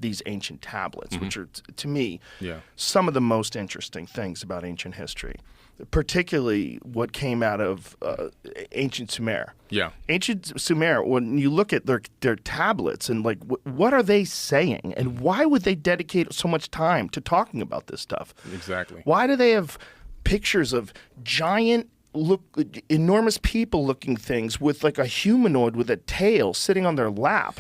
these ancient tablets, which are, to me, Yeah. some of the most interesting things about ancient history, particularly what came out of ancient Sumer. Yeah. Ancient Sumer, when you look at their tablets and like what are they saying, and why would they dedicate so much time to talking about this stuff? Exactly. Why do they have pictures of giant, enormous people-looking things with like a humanoid with a tail sitting on their lap?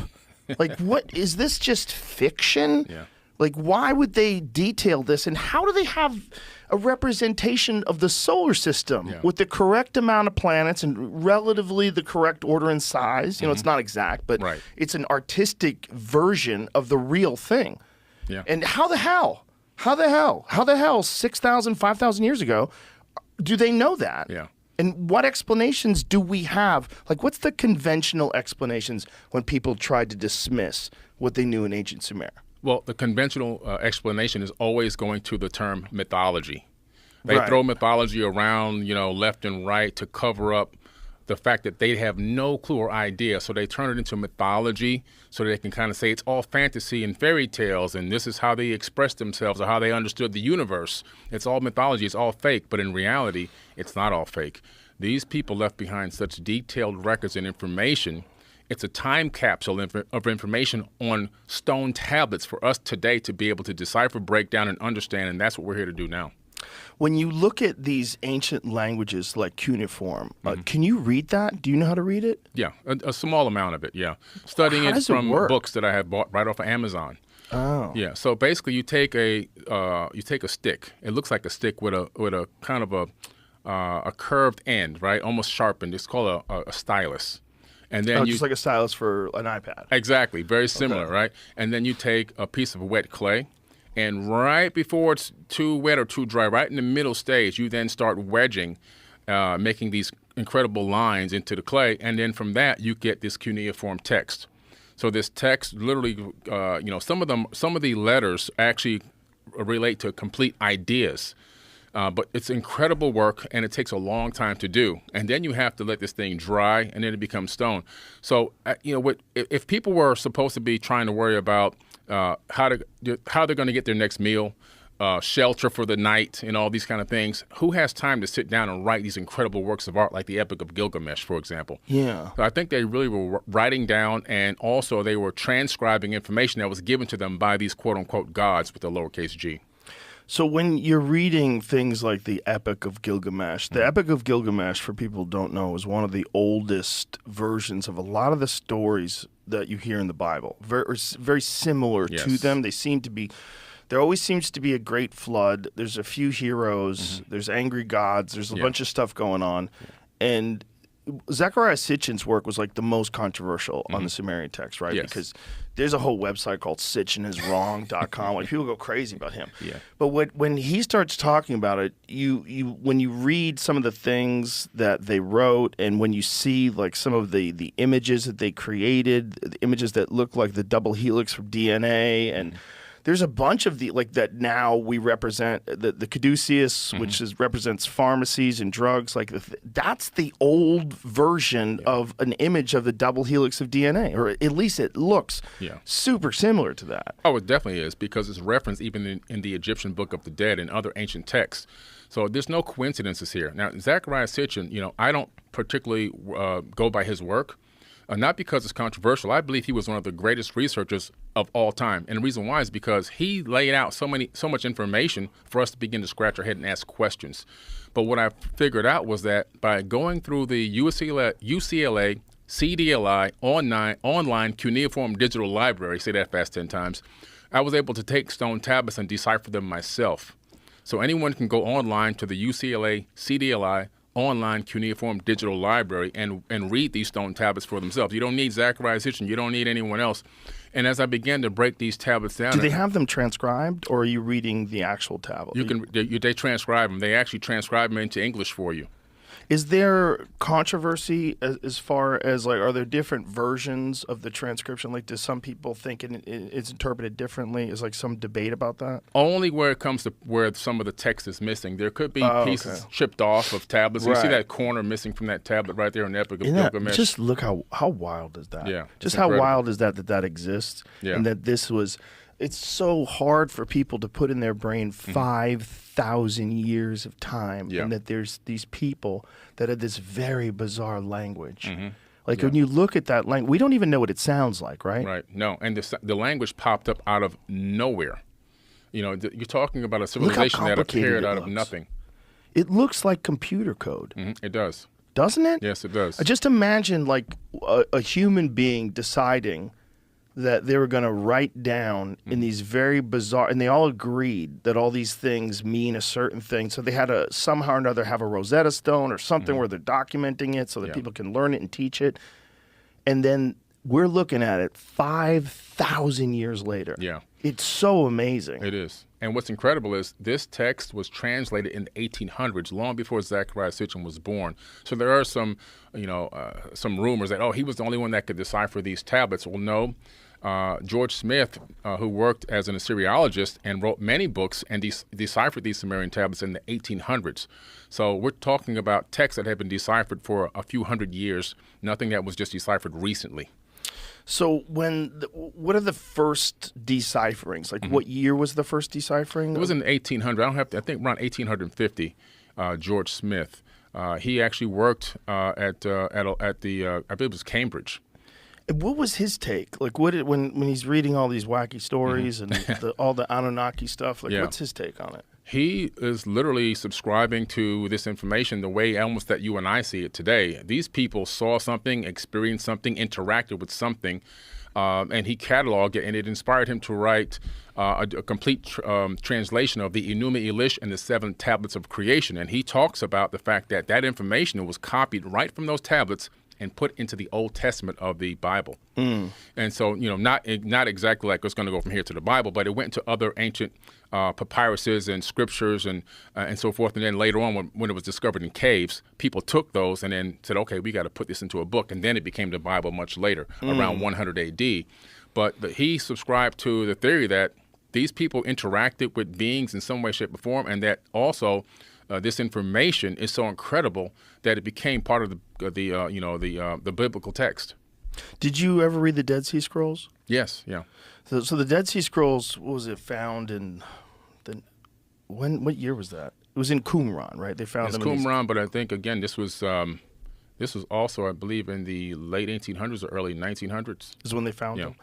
Like, what is this? Just fiction? Yeah. Like, why would they detail this? And how do they have a representation of the solar system with the correct amount of planets and relatively the correct order and size? You know, it's not exact, but it's an artistic version of the real thing. Yeah. And how the hell 6,000, 5,000 years ago do they know that? Yeah. And what explanations do we have? Like, what's the conventional explanations when people tried to dismiss what they knew in ancient Sumer? Well, the conventional explanation is always going to the term mythology. They throw mythology around, left and right to cover up the fact that they have no clue or idea. So they turn it into mythology so they can kind of say it's all fantasy and fairy tales, and this is how they expressed themselves or how they understood the universe. It's all mythology. It's all fake. But in reality, it's not all fake. These people left behind such detailed records and information. It's a time capsule of information on stone tablets for us today to be able to decipher, break down, and understand, and that's what we're here to do now. When you look at these ancient languages like cuneiform, can you read that? Do you know how to read it? Yeah, a small amount of it, yeah. Studying it from books that I have bought right off of Amazon. Oh. Yeah, so basically you take a stick. It looks like a stick with a kind of a curved end, right, almost sharpened. It's called a stylus. And then just like a stylus for an iPad. Exactly, very similar, right? And then you take a piece of wet clay, and right before it's too wet or too dry, right in the middle stage, you then start wedging, making these incredible lines into the clay, and then from that you get this cuneiform text. So this text literally, some of the letters actually relate to complete ideas. But it's incredible work, and it takes a long time to do. And then you have to let this thing dry, and then it becomes stone. So, if people were supposed to be trying to worry about how they're going to get their next meal, shelter for the night, and all these kind of things, who has time to sit down and write these incredible works of art like the Epic of Gilgamesh, for example? Yeah. So I think they really were writing down, and also they were transcribing information that was given to them by these quote-unquote gods with a lowercase g. So when you're reading things like the Epic of Gilgamesh, the Epic of Gilgamesh, for people who don't know, is one of the oldest versions of a lot of the stories that you hear in the Bible. Very similar to them. There always seems to be a great flood. There's a few heroes. There's angry gods. There's a bunch of stuff going on. And Zecharia Sitchin's work was like the most controversial on the Sumerian text, right? Yes. Because there's a whole website called sitchiniswrong.com. Like, people go crazy about him. Yeah. But when he starts talking about it, when you read some of the things that they wrote, and when you see like some of the images that they created, the images that look like the double helix from DNA, and there's a bunch of that now we represent the caduceus, which represents pharmacies and drugs. Like that's the old version of an image of the double helix of DNA, or at least it looks super similar to that. Oh, it definitely is, because it's referenced even in the Egyptian Book of the Dead and other ancient texts. So there's no coincidences here. Now, Zecharia Sitchin, I don't particularly go by his work. Not because it's controversial. I believe he was one of the greatest researchers of all time. And the reason why is because he laid out so much information for us to begin to scratch our head and ask questions. But what I figured out was that by going through the UCLA CDLI online cuneiform digital library, say that fast 10 times, I was able to take stone tablets and decipher them myself. So anyone can go online to the UCLA CDLI online cuneiform digital library and read these stone tablets for themselves. You don't need Zecharia Sitchin. You don't need anyone else. And as I began to break these tablets down, do they have them transcribed, or are you reading the actual tablet? They transcribe them. They actually transcribe them into English for you. Is there controversy as far as, like, are there different versions of the transcription? Like, do some people think it's interpreted differently? Is like some debate about that? Only where it comes to where some of the text is missing. There could be pieces chipped off of tablets. Right. You see that corner missing from that tablet right there in the Epic of Gilgamesh. Just look how wild is that? Yeah. Just how wild is that exists? Yeah. And that this was It's so hard for people to put in their brain 5,000 years of time, and that there's these people that had this very bizarre language. Like when you look at that language, we don't even know what it sounds like, right? Right. No, and the language popped up out of nowhere. You're talking about a civilization that appeared out of nothing. It looks like computer code. It does. Doesn't it? Yes, it does. Just imagine like a human being deciding that they were going to write down in these very bizarre, and they all agreed that all these things mean a certain thing. So they had to somehow or another have a Rosetta Stone or something where they're documenting it so that people can learn it and teach it. And then we're looking at it 5,000 years later. Yeah. It's so amazing. It is. And what's incredible is this text was translated in the 1800s, long before Zecharia Sitchin was born. So there are some rumors that, he was the only one that could decipher these tablets. Well, no. George Smith, who worked as an Assyriologist and wrote many books and deciphered these Sumerian tablets in the 1800s. So we're talking about texts that have been deciphered for a few hundred years, nothing that was just deciphered recently. So what are the first decipherings? Like what year was the first deciphering? It was in the 1800s. I think around 1850, George Smith. He actually worked at the, I believe it was Cambridge. What was his take? Like, when he's reading all these wacky stories and all the Anunnaki stuff, what's his take on it? He is literally subscribing to this information the way almost that you and I see it today. These people saw something, experienced something, interacted with something, and he cataloged it, and it inspired him to write a complete translation of the Enuma Elish and the 7 tablets of creation. And he talks about the fact that that information was copied right from those tablets and put into the Old Testament of the Bible. And so, not exactly like it's going to go from here to the Bible, but it went to other ancient papyruses and scriptures and so forth. And then later on, when it was discovered in caves, people took those and then said, okay, we got to put this into a book. And then it became the Bible much later, around 100 AD. But he subscribed to the theory that these people interacted with beings in some way, shape, or form, and that also this information is so incredible that it became part of the biblical text. Did you ever read the Dead Sea Scrolls? Yes, yeah. So the Dead Sea Scrolls, what was it found in? What year was that? It was in Qumran, right? They found them in Qumran, but I think again this was also, I believe, in the late 1800s or early 1900s. Is when they found them.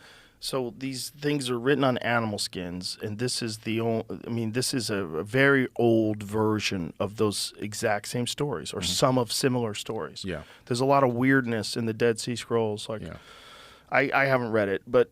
So these things are written on animal skins, and this is this is a very old version of those exact same stories, or some of similar stories. Yeah. There's a lot of weirdness in the Dead Sea Scrolls. I haven't read it, but